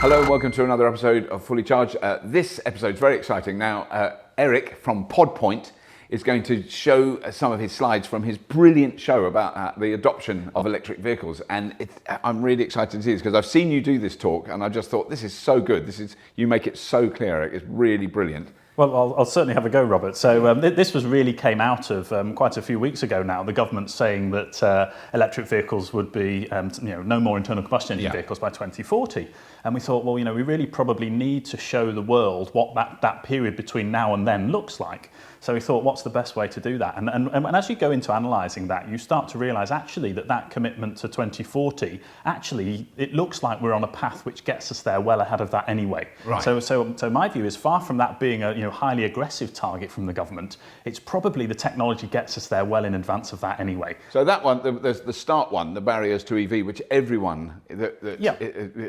Hello and welcome to another episode of Fully Charged. This episode is very exciting. Now, Erik from PodPoint is going to show some of his slides from his brilliant show about the adoption of electric vehicles. And I'm really excited to see this because I've seen you do this talk and I just thought, this is so good. You make it so clear, Erik. It's really brilliant. Well, I'll certainly have a go, Robert. So this came out of quite a few weeks ago now. The government saying that electric vehicles would be no more internal combustion engine vehicles by 2040. And we thought, well, we really probably need to show the world what that period between now and then looks like. So we thought, what's the best way to do that? And as you go into analysing that, you start to realise actually that commitment to 2040, actually it looks like we're on a path which gets us there well ahead of that anyway. Right. So my view is far from that being a highly aggressive target from the government, it's probably the technology gets us there well in advance of that anyway. So that one, there's the start one, the barriers to EV, which everyone that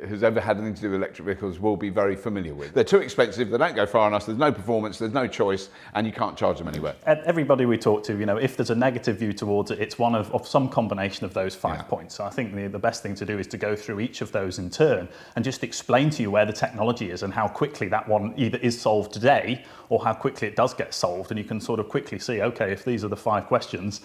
has ever had anything to do with electric vehicles will be very familiar with. They're too expensive, they don't go far enough, there's no performance, there's no choice, and you can't charge them anywhere. Everybody we talk to, if there's a negative view towards it, it's one of some combination of those 5 points. So I think the best thing to do is to go through each of those in turn and just explain to you where the technology is and how quickly that one either is solved today or how quickly it does get solved. And you can sort of quickly see, okay, if these are the 5 questions,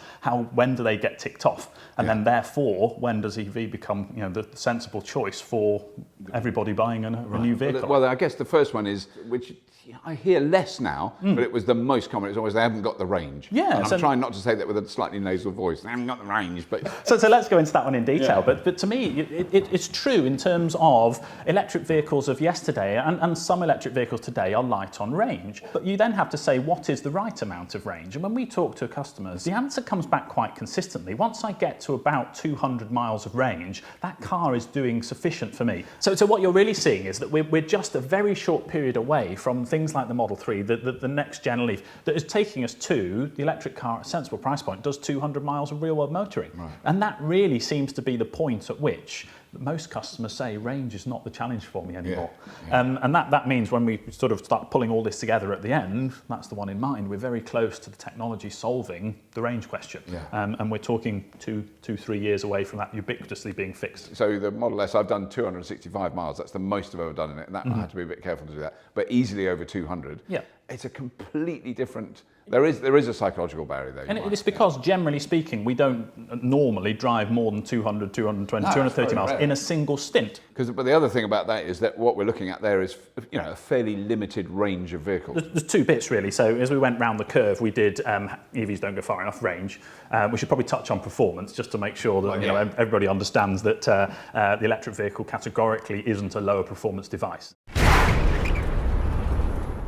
when do they get ticked off? And then therefore, when does EV become the sensible choice for everybody buying a new vehicle? Well, I guess the first one is, which I hear less now, but it was the most common. It's always they haven't got the range. Yeah, and I'm trying not to say that with a slightly nasal voice. They haven't got the range, but so let's go into that one in detail. Yeah. But to me, it's true in terms of electric vehicles of yesterday, and some electric vehicles today are light on range. But you then have to say, what is the right amount of range? And when we talk to customers, the answer comes back quite consistently. Once I get to about 200 miles of range, that car is doing sufficient for me. So what you're really seeing is that we're just a very short period away from things like the Model 3, the next gen Leaf, that is taking us to the electric car at a sensible price point, does 200 miles of real-world motoring. Right. And that really seems to be the point at which most customers say range is not the challenge for me anymore. And that means when we sort of start pulling all this together at the end, that's the one in mind, we're very close to the technology solving the range question. And we're talking 2-3 years away from that ubiquitously being fixed. So the Model S, I've done 265 miles. That's the most I've ever done in it. And that I had to be a bit careful to do that. But easily over 200. Yeah. It's a completely different... There is a psychological barrier there. And it's because, generally speaking, we don't normally drive more than 200, 220, 230 miles in a single stint. But the other thing about that is that what we're looking at there is a fairly limited range of vehicles. There's 2 bits, really. So as we went round the curve, we did EVs don't go far enough range. We should probably touch on performance just to make sure that everybody understands that the electric vehicle categorically isn't a lower performance device.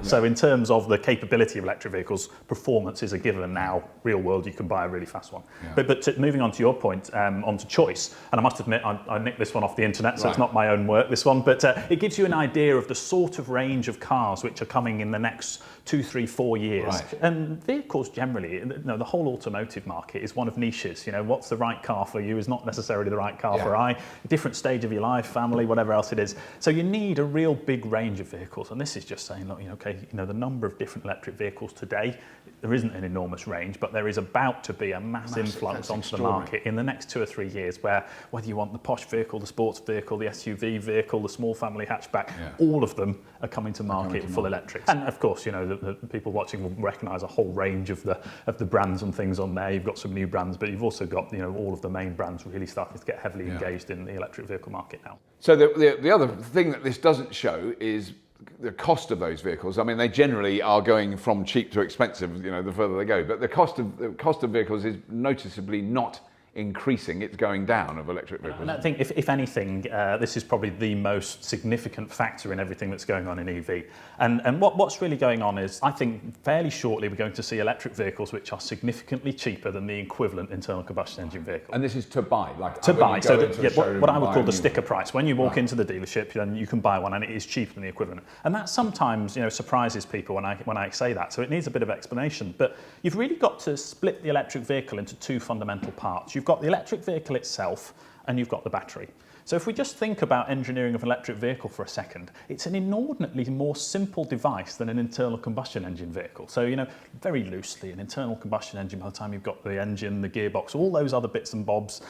So in terms of the capability of electric vehicles, performance is a given now. Real world, you can buy a really fast one. Yeah. But moving on to your point, onto choice, and I must admit, I nicked this one off the internet, so it's not my own work, this one, but it gives you an idea of the sort of range of cars which are coming in the next 2, 3, 4 years. Right. And vehicles generally, the whole automotive market is one of niches. What's the right car for you is not necessarily the right car for I. Different stage of your life, family, whatever else it is. So you need a real big range of vehicles. And this is just saying, look, the number of different electric vehicles today, there isn't an enormous range, but there is about to be a mass influx onto the market in the next 2 or 3 years, where whether you want the posh vehicle, the sports vehicle, the SUV vehicle, the small family hatchback, all of them are coming to market full electrics. And of course, the people watching will recognise a whole range of the brands and things on there. You've got some new brands, but you've also got all of the main brands really starting to get heavily engaged in the electric vehicle market now. So the other thing that this doesn't show is the cost of those vehicles. I mean, they generally are going from cheap to expensive, the further they go. But the cost of vehicles is noticeably not increasing, it's going down of electric vehicles. And I think if anything, this is probably the most significant factor in everything that's going on in EV. And what's really going on is, I think fairly shortly we're going to see electric vehicles which are significantly cheaper than the equivalent internal combustion engine vehicle. And this is to buy? So what I would call the sticker price. When you walk into the dealership, then you can buy one and it is cheaper than the equivalent. And that sometimes surprises people when I say that. So it needs a bit of explanation. But you've really got to split the electric vehicle into 2 fundamental parts. You've got the electric vehicle itself and you've got the battery. So if we just think about engineering of an electric vehicle for a second, it's an inordinately more simple device than an internal combustion engine vehicle. So, very loosely, an internal combustion engine, by the time you've got the engine, the gearbox, all those other bits and bobs,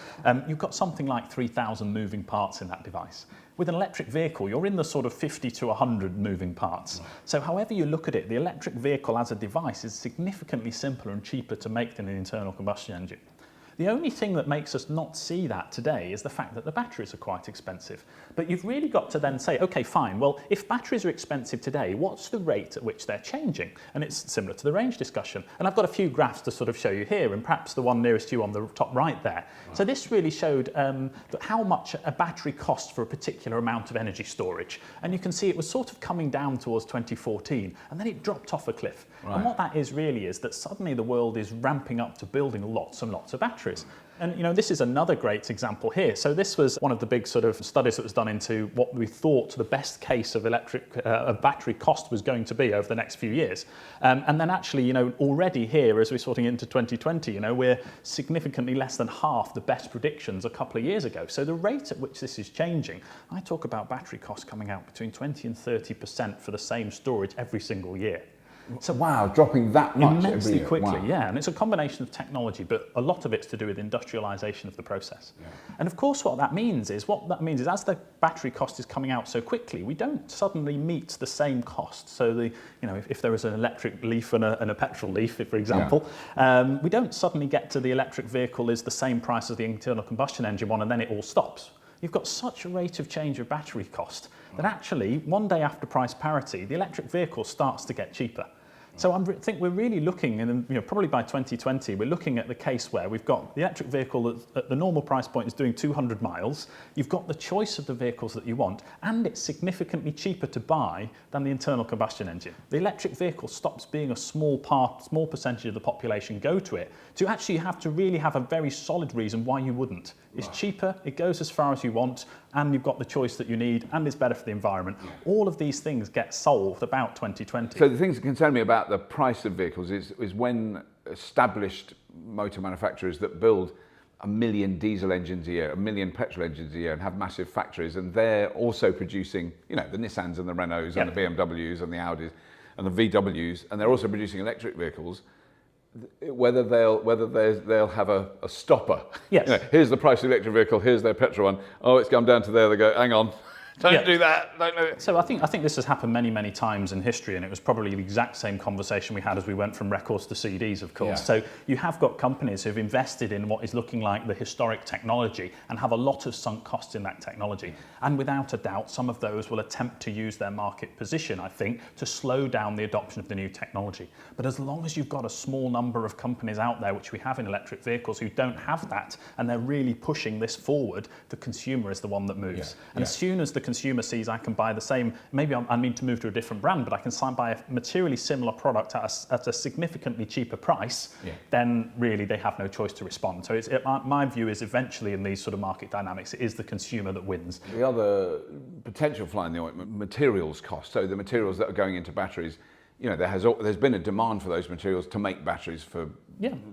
you've got something like 3,000 moving parts in that device. With an electric vehicle, you're in the sort of 50 to 100 moving parts. So however you look at it, the electric vehicle as a device is significantly simpler and cheaper to make than an internal combustion engine. The only thing that makes us not see that today is the fact that the batteries are quite expensive. But you've really got to then say, okay, fine, well, if batteries are expensive today, what's the rate at which they're changing? And it's similar to the range discussion. And I've got a few graphs to sort of show you here, and perhaps the one nearest you on the top right there. Wow. So this really showed how much a battery costs for a particular amount of energy storage. And you can see it was sort of coming down towards 2014, and then it dropped off a cliff. Right. And what that is really is that suddenly the world is ramping up to building lots and lots of batteries. And this is another great example here. So this was one of the big sort of studies that was done into what we thought the best case of battery cost was going to be over the next few years. And then actually, already here, as we're sorting into 2020, we're significantly less than half the best predictions a couple of years ago. So the rate at which this is changing, I talk about battery costs coming out between 20 and 30% for the same storage every single year. So wow, dropping that much immensely quickly, wow. Yeah, and it's a combination of technology, but a lot of it's to do with industrialization of the process. Yeah. And of course, what that means is as the battery cost is coming out so quickly, we don't suddenly meet the same cost. So if there was an electric Leaf and a petrol Leaf, for example, we don't suddenly get to the electric vehicle is the same price as the internal combustion engine one, and then it all stops. You've got such a rate of change of battery cost that actually, one day after price parity, the electric vehicle starts to get cheaper. So I think we're really looking, and probably by 2020, we're looking at the case where we've got the electric vehicle that at the normal price point is doing 200 miles. You've got the choice of the vehicles that you want, and it's significantly cheaper to buy than the internal combustion engine. The electric vehicle stops being a small percentage of the population go to it, to actually have to really have a very solid reason why you wouldn't. It's cheaper, it goes as far as you want, and you've got the choice that you need, and it's better for the environment. All of these things get solved about 2020. So the things that concern me about the price of vehicles is when established motor manufacturers that build 1 million diesel engines a year, 1 million petrol engines a year, and have massive factories, and they're also producing, the Nissans and the Renaults and the BMWs and the Audis and the VWs, and they're also producing electric vehicles. Whether they'll have a stopper. Yes. Here's the price of the electric vehicle. Here's their petrol one. Oh, it's gone down to there. They go, hang on. Don't do that. Don't do it. So I think this has happened many, many times in history, and it was probably the exact same conversation we had as we went from records to CDs, of course. Yeah. So you have got companies who've invested in what is looking like the historic technology and have a lot of sunk costs in that technology. And without a doubt, some of those will attempt to use their market position, I think, to slow down the adoption of the new technology. But as long as you've got a small number of companies out there, which we have in electric vehicles, who don't have that, and they're really pushing this forward, the consumer is the one that moves. Yeah. And as soon as the consumer sees I can buy the same, maybe I need to move to a different brand, but I can buy a materially similar product at a significantly cheaper price, then really they have no choice to respond. So my view is eventually in these sort of market dynamics, it is the consumer that wins. The other potential fly in the ointment, materials cost. So the materials that are going into batteries, there's been a demand for those materials to make batteries for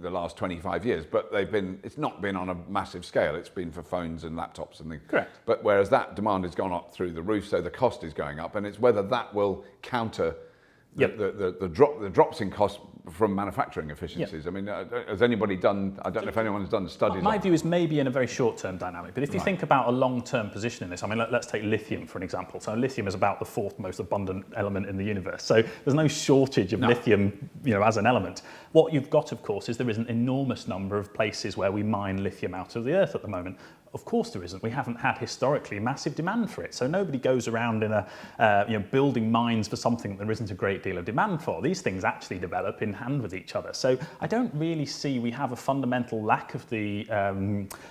the last 25 years, but it's not been on a massive scale. It's been for phones and laptops and things. Correct. But whereas that demand has gone up through the roof, so the cost is going up, and it's whether that will counter the drops in cost from manufacturing efficiencies. I mean, has anybody done, I don't know if anyone's done studies. My view is maybe in a very short-term dynamic, but if you think about a long-term position in this, I mean, let's take lithium for an example. So lithium is about the 4th most abundant element in the universe. So there's no shortage of lithium, as an element. What you've got, of course, is there is an enormous number of places where we mine lithium out of the earth at the moment. Of course there isn't. We haven't had historically massive demand for it. So nobody goes around in building mines for something that there isn't a great deal of demand for. These things actually develop in hand with each other. So I don't really see we have a fundamental lack of the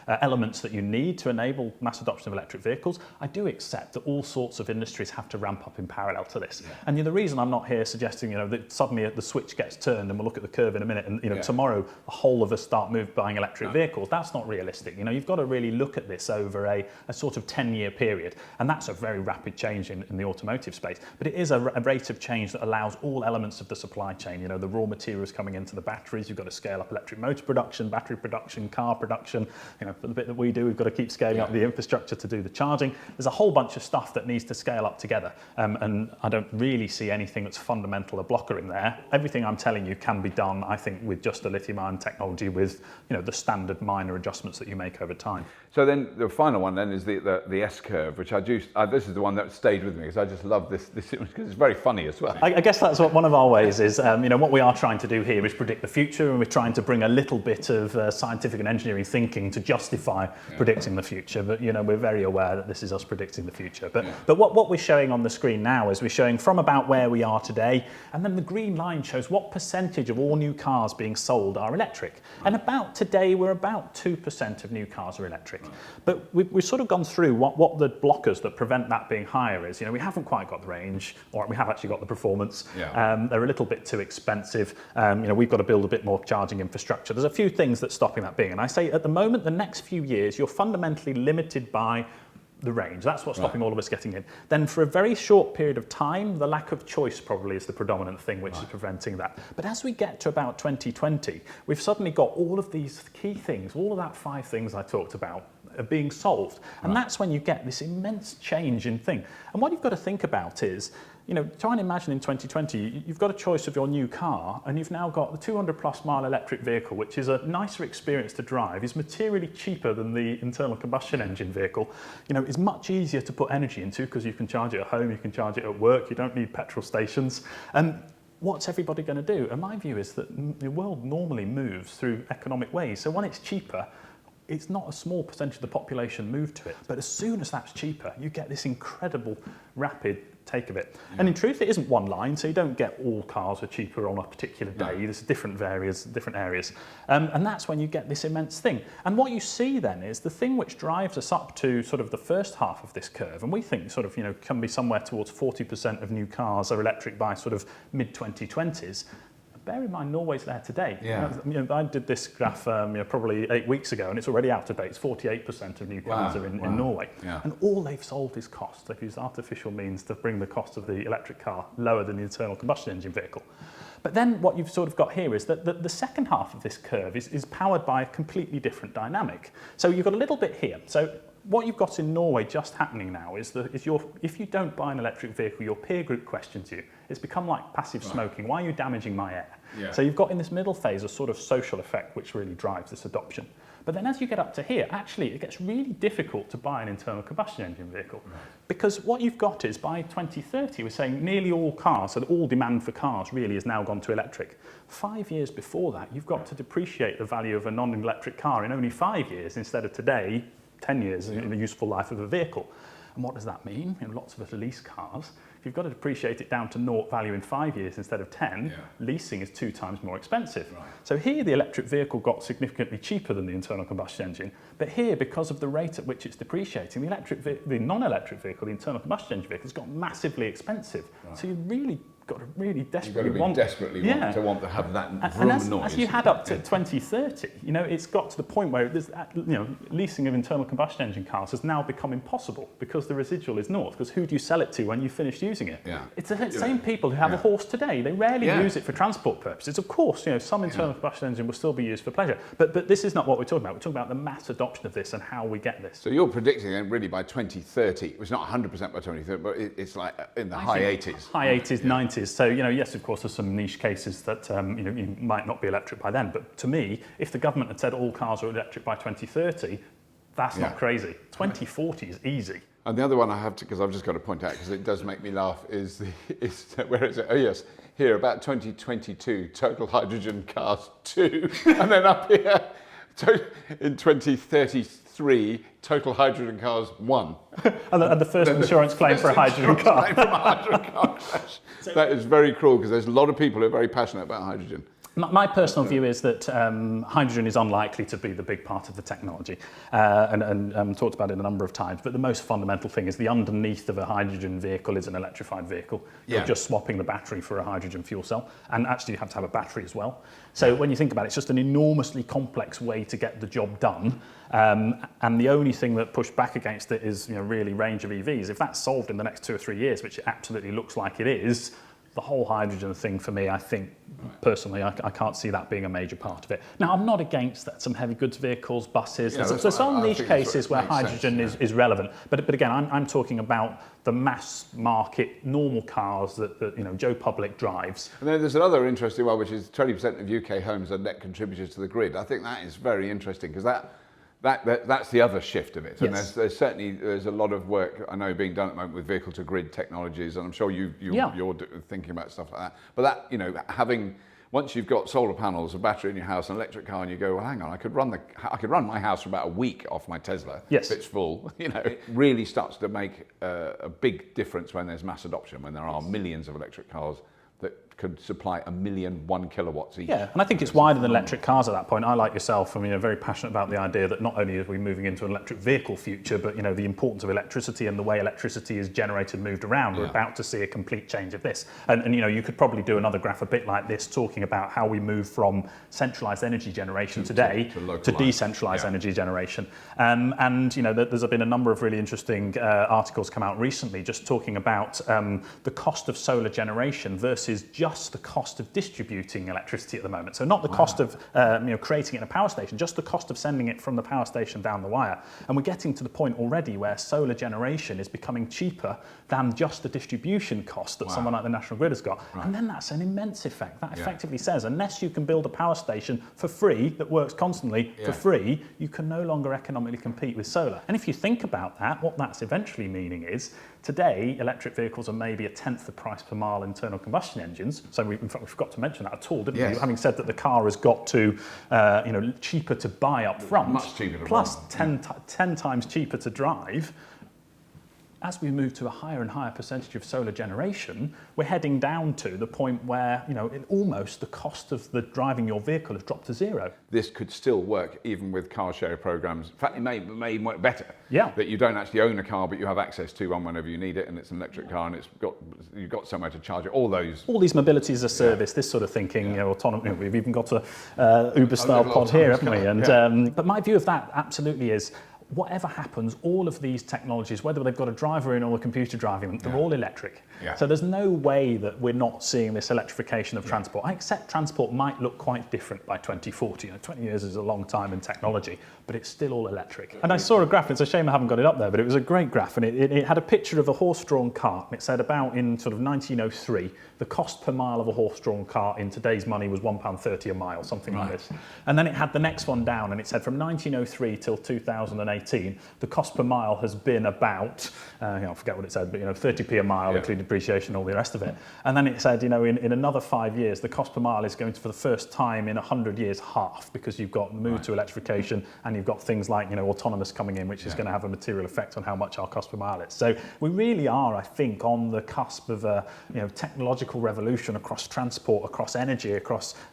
elements that you need to enable mass adoption of electric vehicles. I do accept that all sorts of industries have to ramp up in parallel to this. And the reason I'm not here suggesting that suddenly the switch gets turned and we'll look at the curve in a minute and tomorrow the whole of us start buying electric vehicles. That's not realistic. You've got to really look look at this over a sort of 10-year period. And that's a very rapid change in the automotive space. But it is a rate of change that allows all elements of the supply chain, you know, the raw materials coming into the batteries, you've got to scale up electric motor production, battery production, car production. You know, for the bit that we do, we've got to keep scaling up the infrastructure to do the charging. There's a whole bunch of stuff that needs to scale up together. And I don't really see anything that's fundamental a blocker in there. Everything I'm telling you can be done, I think, with just a lithium-ion technology with, you know, the standard minor adjustments that you make over time. So then the final one then is the S-curve, which this is the one that stayed with me because I just love this image because it's very funny as well. I guess that's what one of our ways is, you know, what we are trying to do here is predict the future, and we're trying to bring a little bit of scientific and engineering thinking to justify predicting the future. But, you know, we're very aware that this is us predicting the future. But what we're showing on the screen now is we're showing from about where we are today, and then the green line shows what percentage of all new cars being sold are electric. And about today, we're about 2% of new cars are electric. But we've sort of gone through what the blockers that prevent that being higher is. You know, we haven't quite got the range, or we have actually got the performance. They're a little bit too expensive. You know, we've got to build a bit more charging infrastructure. There's a few things that's stopping that being. And I say at the moment, the next few years, you're fundamentally limited by the range. That's what's stopping all of us getting in. Then for a very short period of time, the lack of choice probably is the predominant thing which is preventing that. But as we get to about 2020, we've suddenly got all of these key things, all of that 5 things I talked about are being solved. And that's when you get this immense change in thing. And what you've got to think about is, you know, try and imagine in 2020, you've got a choice of your new car, and you've now got the 200+ mile electric vehicle, which is a nicer experience to drive, is materially cheaper than the internal combustion engine vehicle. You know, it's much easier to put energy into because you can charge it at home, you can charge it at work, you don't need petrol stations. And what's everybody going to do? And my view is that the world normally moves through economic ways. So when it's cheaper, it's not a small percentage of the population move to it. But as soon as that's cheaper, you get this incredible rapid take of it. And in truth, it isn't one line, so you don't get all cars are cheaper on a particular day. There's different areas. And that's when you get this immense thing. And what you see then is the thing which drives us up to sort of the first half of this curve, and we think sort of, you know, can be somewhere towards 40% of new cars are electric by sort of mid-2020s. Bear in mind, Norway's there today. You know, I did this graph you know, probably 8 weeks ago, and it's already out of date. It's 48% of new cars are in Norway. And all they've solved is cost. They've used artificial means to bring the cost of the electric car lower than the internal combustion engine vehicle. But then what you've sort of got here is that the second half of this curve is powered by a completely different dynamic. So you've got a little bit here. So what you've got in Norway just happening now is if you don't buy an electric vehicle, your peer group questions you. It's become like passive smoking. Why are you damaging my air? So you've got in this middle phase a sort of social effect which really drives this adoption. But then as you get up to here, actually it gets really difficult to buy an internal combustion engine vehicle. Because what you've got is by 2030, we're saying nearly all cars, so all demand for cars really has now gone to electric. 5 years before that, you've got to depreciate the value of a non-electric car in only 5 years instead of today, 10 years in the useful life of a vehicle. And what does that mean? You know, lots of us lease cars. If you've got to depreciate it down to naught value in 5 years instead of 10, leasing is 2 times more expensive. So here the electric vehicle got significantly cheaper than the internal combustion engine, but here because of the rate at which it's depreciating, the non-electric vehicle, the internal combustion engine vehicle, has got massively expensive. So you really got to really desperately want to have that and noise. As you had up to 2030, you know, it's got to the point where there's, you know, leasing of internal combustion engine cars has now become impossible because the residual is naught. Because who do you sell it to when you've finished using it? It's the same people who have a horse today. They rarely use it for transport purposes. Of course, you know, some internal combustion engine will still be used for pleasure, but this is not what we're talking about. We're talking about the mass adoption of this and how we get this. So you're predicting then really by 2030, it's not 100% by 2030, but it's like in the high 80s. High 80s, 90s. So, you know, yes, of course, there's some niche cases that, you know, you might not be electric by then. But to me, if the government had said all cars are electric by 2030, that's not crazy. 2040 is easy. And the other one I have to, because I've just got to point out, because it does make me laugh, is where is it? Oh yes, here, about 2022, total hydrogen cars 2. And then up here, in 2033, total hydrogen cars 1. and the first insurance claim for a hydrogen car. That is very cruel, because there's a lot of people who are very passionate about hydrogen. My personal view is that hydrogen is unlikely to be the big part of the technology, and talked about it a number of times, but the most fundamental thing is the underneath of a hydrogen vehicle is an electrified vehicle. You're just swapping the battery for a hydrogen fuel cell, and actually you have to have a battery as well. So when you think about it, it's just an enormously complex way to get the job done, and the only thing that pushed back against it is really range of EVs. If that's solved in the next 2 or 3 years, which it absolutely looks like it is, the whole hydrogen thing for me, I think, personally, I can't see that being a major part of it. Now, I'm not against that. Some heavy goods vehicles, buses, there's some niche cases where hydrogen is relevant. But again, I'm talking about the mass market, normal cars that Joe Public drives. And then there's another interesting one, which is 20% of UK homes are net contributors to the grid. I think that is very interesting because that's the other shift of it. And there's certainly a lot of work I know being done at the moment with vehicle to grid technologies, and I'm sure you're thinking about stuff like that. But that having, once you've got solar panels, a battery in your house, an electric car, and you go, well, hang on, I could run my house for about a week off my Tesla if it's full. It really starts to make a big difference when there's mass adoption, when there are millions of electric cars that could supply 1 million 1 kilowatts each. Yeah, and I think it's wider than electric cars at that point. I, like yourself, very passionate about the idea that not only are we moving into an electric vehicle future, but the importance of electricity and the way electricity is generated and moved around. We're about to see a complete change of this. And you could probably do another graph a bit like this, talking about how we move from centralised energy generation today to decentralised energy generation. And there's been a number of really interesting articles come out recently just talking about the cost of solar generation versus just the cost of distributing electricity at the moment. So not the cost of creating it in a power station, just the cost of sending it from the power station down the wire. And we're getting to the point already where solar generation is becoming cheaper than just the distribution cost that someone like the National Grid has got. And then that's an immense effect. That effectively says, unless you can build a power station for free that works constantly for free, you can no longer economically compete with solar. And if you think about that, what that's eventually meaning is, today, electric vehicles are maybe 1/10 the price per mile internal combustion engines. So in fact, we forgot to mention that at all, didn't we? Having said that the car has got to, cheaper to buy up front, much cheaper to plus run. 10 times cheaper to drive. As we move to a higher and higher percentage of solar generation, we're heading down to the point where, almost the cost of driving your vehicle has dropped to zero. This could still work even with car share programs. In fact, it may even work better. Yeah. That you don't actually own a car, but you have access to one whenever you need it, and it's an electric car, and you've got somewhere to charge it. All these mobility as a service, this sort of thinking, autonomy. We've even got a Uber-style pod here, haven't we? And but my view of that absolutely is, whatever happens, all of these technologies, whether they've got a driver in or a computer driving them, they're all electric. So there's no way that we're not seeing this electrification of transport. I accept transport might look quite different by 2040. 20 years is a long time in technology, but it's still all electric. And I saw a graph, it's a shame I haven't got it up there, but it was a great graph, and it had a picture of a horse-drawn cart, and it said about in sort of 1903, the cost per mile of a horse-drawn cart in today's money was £1.30 a mile, something like this. And then it had the next one down, and it said from 1903 till 2018, the cost per mile has been about, I forget what it said, but 30p a mile, including depreciation and all the rest of it. And then it said, in another 5 years, the cost per mile is going to, for the first time in 100 years, half, because you've got the move to electrification, and you've got things like, autonomous coming in, which is going to have a material effect on how much our cost per mile is. So we really are, I think, on the cusp of a technological revolution across transport, across energy,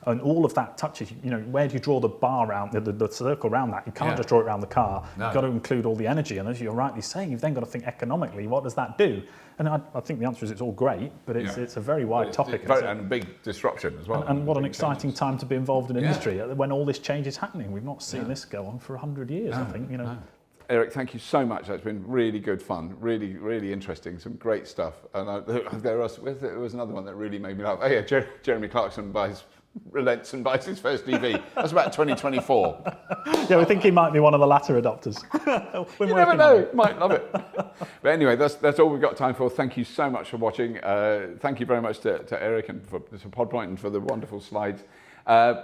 and all of that touches, where do you draw the bar around, the circle around that? You can't just draw it around the car. No. You've got to include all the energy, and as you're rightly saying, you've then got to think economically, what does that do? And I think the answer is it's all great, but it's a very wide topic. And a big disruption as well. And what an exciting time to be involved in industry when all this change is happening. We've not seen this go on for 100 years, I think. Erik, thank you so much. That's been really good fun, really, really interesting, some great stuff. And there was another one that really made me laugh. Oh yeah, Jeremy Clarkson relents and buys his first EV. That's about 2024. Yeah, we think he might be one of the latter adopters. You never know, might love it. But anyway, that's all we've got time for. Thank you so much for watching. Thank you very much to Erik and for PodPoint and for the wonderful slides.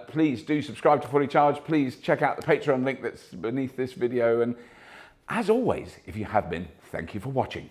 Please do subscribe to Fully Charged. Please check out the Patreon link that's beneath this video. And as always, if you have been, thank you for watching.